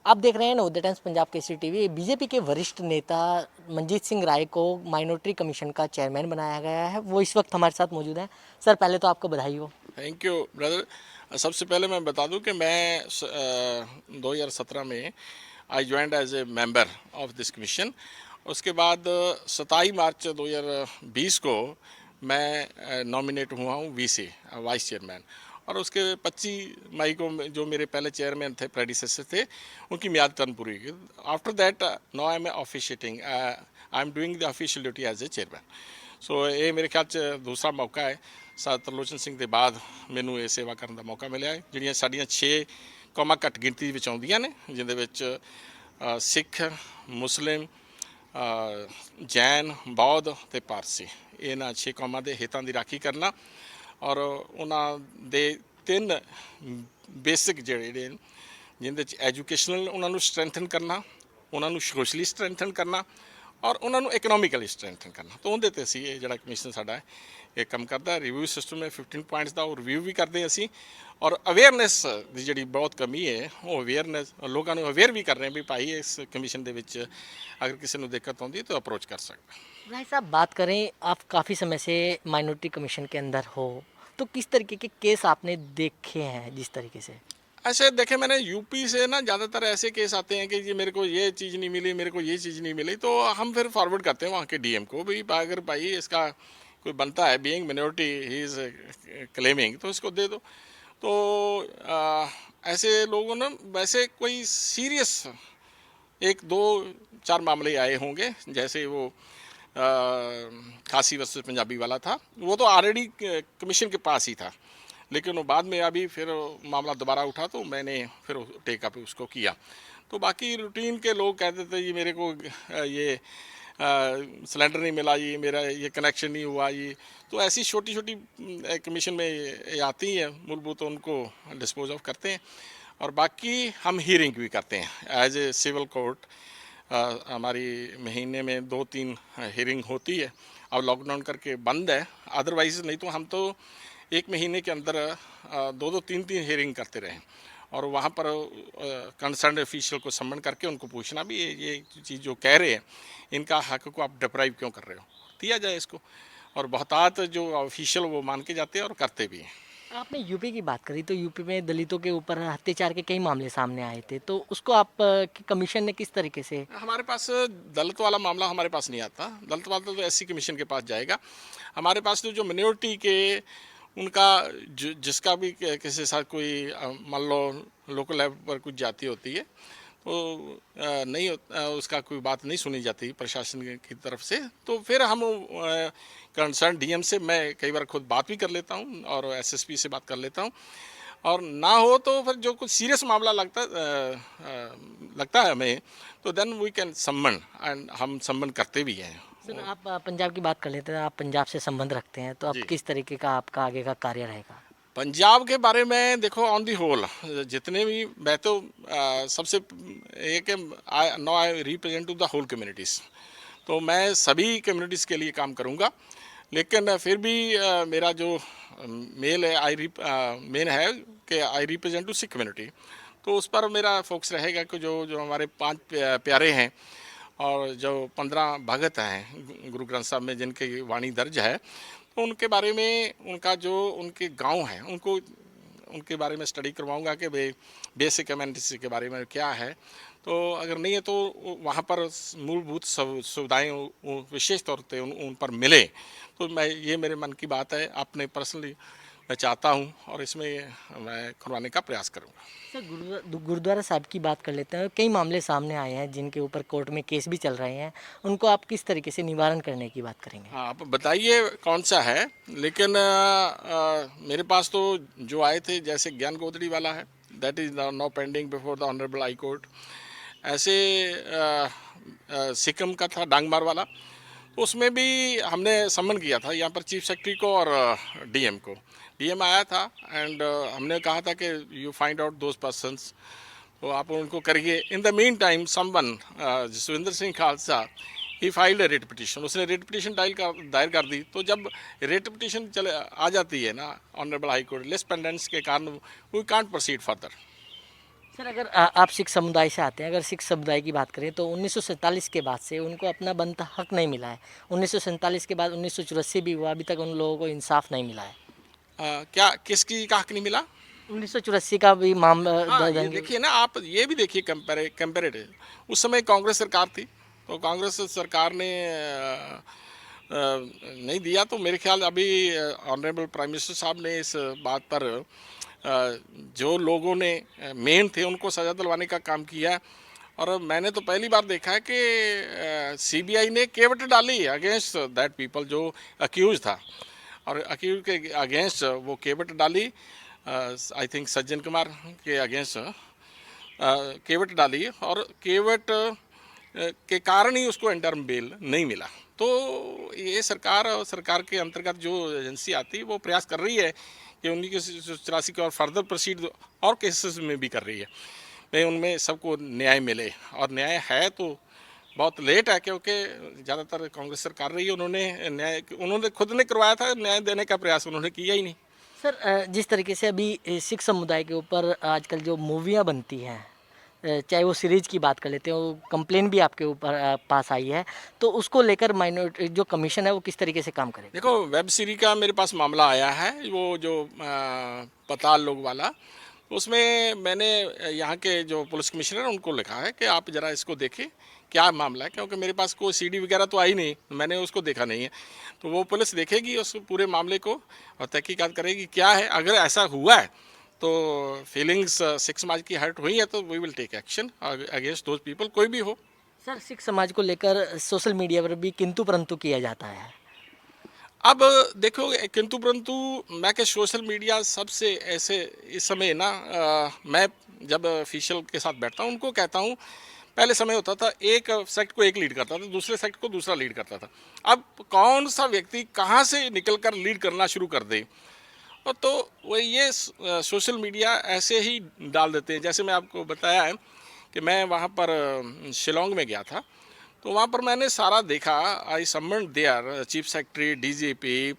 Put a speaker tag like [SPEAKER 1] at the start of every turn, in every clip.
[SPEAKER 1] आप देख रहे हैं Navodaya times Punjab Kesari TV. BJP के वरिष्ठ नेता मनजीत सिंह राय को माइनॉरिटी कमीशन का चेयरमैन बनाया गया है। वो इस वक्त हमारे साथ मौजूद हैं। सर, पहले तो आपको बधाई हो।
[SPEAKER 2] Thank you brother. सबसे पहले मैं बता दूं कि मैं 2017 में I joined as a member of this commission. उसके बाद 27 मार्च 2020 को मैं नॉमिनेट हुआ हूं वीसी वाइस चेयरमैन। और उसके 25 मई को जो मेरे पहले चेयरमैन थे, प्रेडिसेसर थे, उनकी मियाद टर्म पूरी की। After that now I am officiating, I am doing the official duty as a chairman. So ਇਹ ਮੇਰੇ ਖਿਆਲ 'ਚ ਦੂਸਰਾ ਮੌਕਾ ਹੈ। ਤਰਲੋਚਨ ਸਿੰਘ ਦੇ ਬਾਅਦ ਮੈਨੂੰ ਇਹ ਸੇਵਾ ਕਰਨ ਦਾ ਮੌਕਾ ਮਿਲਿਆ ਹੈ। ਜਿਹੜੀਆਂ ਸਾਡੀਆਂ 6 ਕੌਮਾਂ ਘੱਟ ਗਿਣਤੀ ਵਿੱਚ ਆਉਂਦੀਆਂ ਨੇ, ਜਿਹਦੇ ਵਿੱਚ ਸਿੱਖ, ਮੁਸਲਿਮ, ਜੈਨ, ਬੌਧ ਅਤੇ ਪਾਰਸੀ, ਇਹਨਾਂ 6 ਕੌਮਾਂ ਦੇ ਹਿੱਤਾਂ ਦੀ ਰਾਖੀ ਕਰਨਾ ਔਰ ਉਹਨਾਂ ਦੇ 3 ਬੇਸਿਕ ਜਿਹੜੇ ਨੇ, ਜਿਹਦੇ 'ਚ ਐਜੂਕੇਸ਼ਨਲ ਉਹਨਾਂ ਨੂੰ ਸਟਰੈਂਥਨ ਕਰਨਾ, ਉਹਨਾਂ ਨੂੰ ਸੋਸ਼ਲੀ ਸਟਰੈਂਥਨ ਕਰਨਾ ਔਰ ਉਹਨਾਂ ਨੂੰ ਇਕਨੋਮਿਕਲੀ ਸਟਰੈਂਥਨ ਕਰਨਾ। ਤਾਂ ਉਹਦੇ 'ਤੇ ਅਸੀਂ ਇਹ ਜਿਹੜਾ ਕਮਿਸ਼ਨ ਸਾਡਾ ਇਹ ਕੰਮ ਕਰਦਾ। ਰਿਵਿਊ ਸਿਸਟਮ ਹੈ 15 ਪੁਆਇੰਟਸ ਦਾ, ਉਹ ਰਿਵਿਊ ਵੀ ਕਰਦੇ ਅਸੀਂ। ਔਰ ਅਵੇਅਰਨੈਸ ਦੀ ਜਿਹੜੀ ਬਹੁਤ ਕਮੀ ਹੈ, ਉਹ ਅਵੇਅਰਨੈਸ ਲੋਕਾਂ ਨੂੰ ਅਵੇਅਰ ਵੀ ਕਰ ਰਹੇ ਵੀ ਭਾਈ ਇਸ ਕਮਿਸ਼ਨ ਦੇ ਵਿੱਚ ਅਗਰ ਕਿਸੇ ਨੂੰ ਦਿੱਕਤ ਆਉਂਦੀ ਤਾਂ ਅਪਰੋਚ कर सकता।
[SPEAKER 1] राय साहब, बात करें, आप काफ़ी समय से माइनॉरिटी कमीशन के अंदर हो, तो किस तरीके के केस आपने देखे हैं जिस तरीके से?
[SPEAKER 2] ऐसे देखे मैंने यूपी से ना, ज़्यादातर ऐसे केस आते हैं कि जी मेरे को ये चीज़ नहीं मिली, मेरे को ये चीज़ नहीं मिली, तो हम फिर फॉरवर्ड करते हैं वहाँ के डीएम को भी। अगर भाई इसका कोई बनता है, being minority he is claiming, तो इसको दे दो। तो ऐसे लोगों ने वैसे कोई सीरियस 1 2 4 मामले आए होंगे। जैसे वो खासी वर्सेस पंजाबी वाला था, वो तो ऑलरेडी कमीशन के पास ही था, लेकिन वो बाद में अभी फिर मामला दोबारा उठा तो मैंने फिर टेकअप उसको किया। तो बाकी रूटीन के लोग कहते थे ये मेरे को ये सिलेंडर नहीं मिला, ये मेरा ये कनेक्शन नहीं हुआ, ये तो ऐसी छोटी छोटी कमीशन में ये आती हैं मूलभूत, उनको डिस्पोज ऑफ करते हैं। और बाकी हम हियरिंग भी करते हैं एज ए सिविल कोर्ट। हमारी महीने में 2 3 हियरिंग होती है। अब लॉकडाउन करके बंद है, अदरवाइज नहीं तो हम तो 1 महीने के अंदर 2 2 3 3 हियरिंग करते रहे। और वहाँ पर कंसर्न ऑफिशियल को सम्मन करके उनको पूछना भी ये चीज़ जो कह रहे हैं, इनका हक को आप डिप्राइव क्यों कर रहे हो, दिया जाए इसको। और बहुतात जो ऑफिशियल वो मान के जाते हैं और करते भी हैं।
[SPEAKER 1] आपने यूपी की बात करी, तो यूपी में दलितों के ऊपर अत्याचार के कई मामले सामने आए थे, तो उसको आप की कमीशन ने किस तरीके से?
[SPEAKER 2] हमारे पास दलित वाला मामला हमारे पास नहीं आता। दलित वाला तो एससी कमीशन के पास जाएगा। हमारे पास तो जो मिनोरिटी के उनका जिसका भी किसी साथ कोई मान लो लोकल लेवल पर कुछ जाती होती है, तो नहीं उसका कोई बात नहीं सुनी जाती प्रशासन की तरफ से, तो फिर हम कंसर्न डीएम से मैं कई बार खुद बात भी कर लेता हूँ और एसएसपी से बात कर लेता हूँ। और ना हो तो फिर जो कुछ सीरियस मामला लगता है हमें, तो देन वी कैन सम्मन, एंड हम सम्मन करते भी हैं।
[SPEAKER 1] सर, आप पंजाब की बात कर लेते हैं। आप पंजाब से संबंध रखते हैं, तो अब
[SPEAKER 2] जी।
[SPEAKER 1] किस तरीके का आपका आगे का कार्य रहेगा?
[SPEAKER 2] पंजाब के बारे में देखो, ऑन दी होल जितने भी मैं तो सबसे एक no I represent to the whole communities, तो मैं सभी कम्युनिटीज़ के लिए काम करूँगा। लेकिन फिर भी मेरा जो मेल है मेन है कि I represent to Sikh community, तो उस पर मेरा फोकस रहेगा कि जो जो हमारे 5 प्यारे हैं और जो 15 भगत हैं गुरु ग्रंथ साहब में जिनकी वाणी दर्ज है, तो उनके बारे में, उनका जो उनके गांव हैं, उनको उनके बारे में स्टडी करवाऊंगा कि भाई बेसिक एमेनिटीज़ के बारे में क्या है। तो अगर नहीं है तो वहाँ पर मूलभूत सुविधाएँ विशेष तौर पे उन पर मिले, तो मैं ये मेरे मन की बात है, अपने पर्सनली मैं चाहता हूँ और इसमें मैं करवाने का प्रयास करूँगा।
[SPEAKER 1] सर, गुरुद्वारा साहब की बात कर लेते हैं। कई मामले सामने आए हैं जिनके ऊपर कोर्ट में केस भी चल रहे हैं, उनको आप किस तरीके से निवारण करने की बात करेंगे?
[SPEAKER 2] हाँ, आप बताइए कौन सा है। लेकिन मेरे पास तो जो आए थे, जैसे ज्ञान गोदड़ी वाला है, that is now pending before the honourable high court. ऐसे सिक्किम का था डांगमार वाला, तो उसमें भी हमने सम्मन किया था यहाँ पर चीफ सेक्रेटरी को और डीएम को। डीएम आया था एंड हमने कहा था कि you find out those persons, तो आप उनको करिए। In the mean time someone Jasvinder Singh Khalsa ही फाइल्ड ए रिट पिटिशन, उसने रिट पिटिशन दायर कर दी। तो जब रिट पिटिशन चले आ जाती है ना honourable high court, lis pendens के कारण we can't proceed further.
[SPEAKER 1] Sir अगर आप सिख समुदाय से आते हैं, अगर सिख समुदाय की बात करें तो 1947 के बाद से उनको अपना बनता हक नहीं मिला है। 1947 के बाद 1984 भी हुआ, अभी तक उन लोगों को इंसाफ नहीं मिला है।
[SPEAKER 2] क्या किसकी का हक नहीं मिला?
[SPEAKER 1] 1984 का भी मामला
[SPEAKER 2] हाँ, ये
[SPEAKER 1] दंगे।
[SPEAKER 2] देखिए ना, आप ये भी देखिए कंपेरेटिव। उस समय कांग्रेस सरकार थी, तो कांग्रेस सरकार ने नहीं दिया, तो मेरे ख्याल अभी ऑनरेबल प्राइम मिनिस्टर साहब ने इस बात पर जो लोगों ने मेन थे उनको सज़ा दिलवाने का काम किया है। और मैंने तो पहली बार देखा है कि सीबीआई ने केवट डाली अगेंस्ट दैट पीपल जो अक्यूज था, और अक्यूज के अगेंस्ट वो केवट डाली, आई थिंक सज्जन कुमार के अगेंस्ट केवट डाली, और केवट के कारण ही उसको इंटर्म बेल नहीं मिला। तो ये सरकार और सरकार के अंतर्गत जो एजेंसी आती है वो प्रयास कर रही है कि 1984 के और फर्दर प्रोसीड और केसेस में भी कर रही है, भाई उनमें सबको न्याय मिले। और न्याय है तो बहुत लेट है, क्योंकि ज़्यादातर कांग्रेस सरकार रही है, उन्होंने खुद ने करवाया था, न्याय देने का प्रयास उन्होंने किया ही नहीं।
[SPEAKER 1] सर जिस तरीके से अभी सिख समुदाय के ऊपर आजकल जो मूवियाँ बनती हैं, चाहे वो सीरीज की बात कर लेते हैं, वो कंप्लेन भी आपके ऊपर पास आई है, तो उसको लेकर माइनॉरिटी जो कमीशन है वो किस तरीके से काम करेगा?
[SPEAKER 2] देखो, वेब सीरीज का मेरे पास मामला आया है, वो जो पताल लोग वाला, उसमें मैंने यहाँ के जो पुलिस कमिश्नर हैं उनको लिखा है कि आप ज़रा इसको देखें क्या मामला है, क्योंकि मेरे पास कोई सीडी वगैरह तो आई नहीं, मैंने उसको देखा नहीं है। तो वो पुलिस देखेगी उस पूरे मामले को और तहकीकात करेगी क्या है। अगर ऐसा हुआ है तो फीलिंग्स सिख समाज की हर्ट हुई है तो we will take action against those people, कोई भी हो।
[SPEAKER 1] सर सिख समाज को लेकर सोशल मीडिया पर भी किंतु परंतु किया जाता है।
[SPEAKER 2] अब देखो, किंतु परंतु मैं कि सोशल मीडिया सबसे ऐसे इस समय ना, मैं जब ऑफिशियल के साथ बैठता हूँ उनको कहता हूँ, पहले समय होता था एक सेक्ट को एक लीड करता था, दूसरे सेक्ट को दूसरा लीड करता था। अब कौन सा व्यक्ति कहाँ से निकलकर लीड करना शुरू कर दे, और तो वो ये सोशल मीडिया ऐसे ही डाल देते हैं। जैसे मैं आपको बताया है कि मैं वहाँ पर शिलोंग में गया था, तो वहाँ पर मैंने सारा देखा। आई समन देयर चीफ सेक्रेटरी, डीजीपी,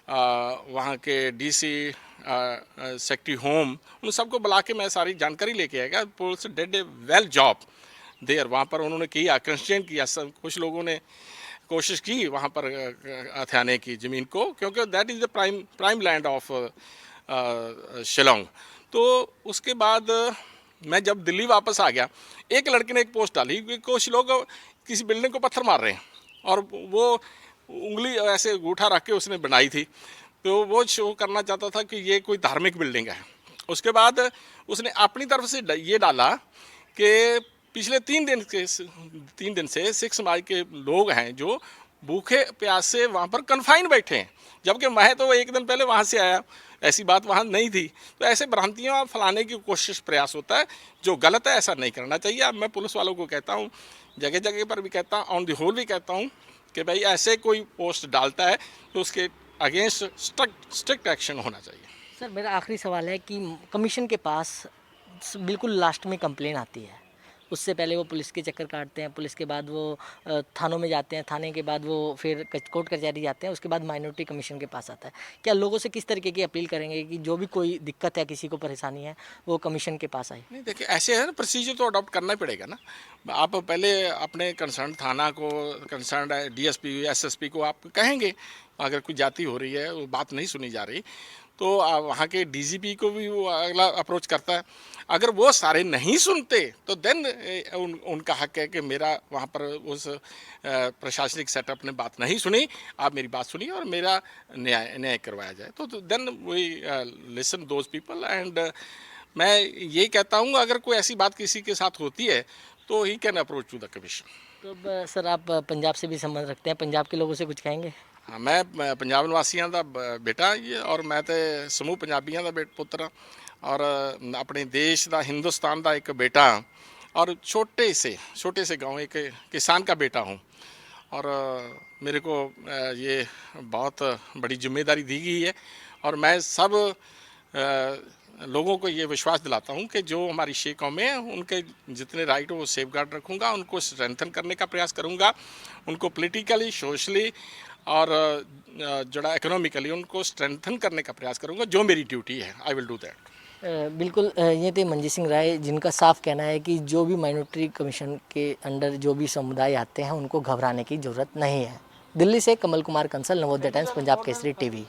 [SPEAKER 2] वहाँ के डीसी, सेक्रेटरी होम, उन सबको बुला के मैं सारी जानकारी लेके आया। Police did a well job there, वहाँ पर उन्होंने किया, कंस्ट्रेंट किया। सब कुछ लोगों ने कोशिश की वहाँ पर हथियाने की ज़मीन को, क्योंकि that is the prime land of Shillong. तो उसके बाद मैं जब दिल्ली वापस आ गया, एक लड़के ने एक पोस्ट डाली कि कुछ लोग किसी बिल्डिंग को पत्थर मार रहे हैं, और वो उंगली ऐसे अंगूठा रख के उसने बनाई थी, तो वो शो करना चाहता था कि ये कोई धार्मिक बिल्डिंग है। उसके बाद उसने अपनी तरफ से ये डाला कि पिछले 3 दिन से सिख समाज के लोग हैं जो भूखे प्यासे वहाँ पर कन्फाइन बैठे हैं, जबकि मैं तो एक दिन पहले वहाँ से आया, ऐसी बात वहाँ नहीं थी। तो ऐसे भ्रांतियाँ फैलाने की कोशिश प्रयास होता है, जो गलत है, ऐसा नहीं करना चाहिए। अब मैं पुलिस वालों को कहता हूँ, जगह जगह पर भी कहता हूँ, ऑन द होल भी कहता हूँ कि भाई ऐसे कोई पोस्ट डालता है तो उसके अगेंस्ट स्ट्रिक्ट एक्शन होना चाहिए।
[SPEAKER 1] सर मेरा आखिरी सवाल है कि कमीशन के पास बिल्कुल लास्ट में कंप्लेन आती है, उससे पहले वो पुलिस के चक्कर काटते हैं, पुलिस के बाद वो थानों में जाते हैं, थाने के बाद वो फिर कोर्ट कचहरी जाते हैं, उसके बाद माइनॉरिटी कमीशन के पास आता है। क्या लोगों से किस तरीके की अपील करेंगे कि जो भी कोई दिक्कत है, किसी को परेशानी है, वो कमीशन के पास आए?
[SPEAKER 2] नहीं, देखिए ऐसे है ना, प्रोसीजर तो अडॉप्ट करना ही पड़ेगा ना। आप पहले अपने कंसर्न थाना को, कंसर्न डीएसपी, एसएसपी को आप कहेंगे, अगर कोई जाति हो रही है, वो बात नहीं सुनी जा रही, तो वहाँ के डीजीपी को भी वो अगला अप्रोच करता है। अगर वो सारे नहीं सुनते तो देन उनका हक है कि मेरा वहाँ पर उस प्रशासनिक सेटअप ने बात नहीं सुनी, आप मेरी बात सुनिए और मेरा न्याय करवाया जाए। तो then we listen those people. And मैं ये कहता हूँ, अगर कोई ऐसी बात किसी के साथ होती है तो he can approach to the commission.
[SPEAKER 1] तो अब सर आप पंजाब से भी संबंध रखते हैं, पंजाब के लोगों से कुछ कहेंगे?
[SPEAKER 2] हाँ, मैं पंजाब निवासियों का बेटा ये, और मैं तो समूह पंजाबियों का पुत्र हाँ, और अपने देश का, हिंदुस्तान का एक बेटा, और छोटे से गांव एक किसान का बेटा हूँ। और मेरे को ये बहुत बड़ी जिम्मेदारी दी गई है, और मैं सब लोगों को ये विश्वास दिलाता हूँ कि जो हमारी शे कौमें हैं उनके जितने राइट हो वो सेफ गार्ड रखूँगा, उनको स्ट्रेंथन करने का प्रयास करूँगा, उनको पॉलिटिकली, सोशली और जड़ा इकोनॉमिकली उनको स्ट्रेंथन करने का प्रयास करूँगा, जो मेरी ड्यूटी है। I will do that.
[SPEAKER 1] बिल्कुल ये थे मंजीत सिंह राय, जिनका साफ कहना है कि जो भी माइनॉरिटी कमीशन के अंडर जो भी समुदाय आते हैं उनको घबराने की ज़रूरत नहीं है। दिल्ली से कमल कुमार कंसल, नवोदय टाइम्स, पंजाब केसरी टीवी।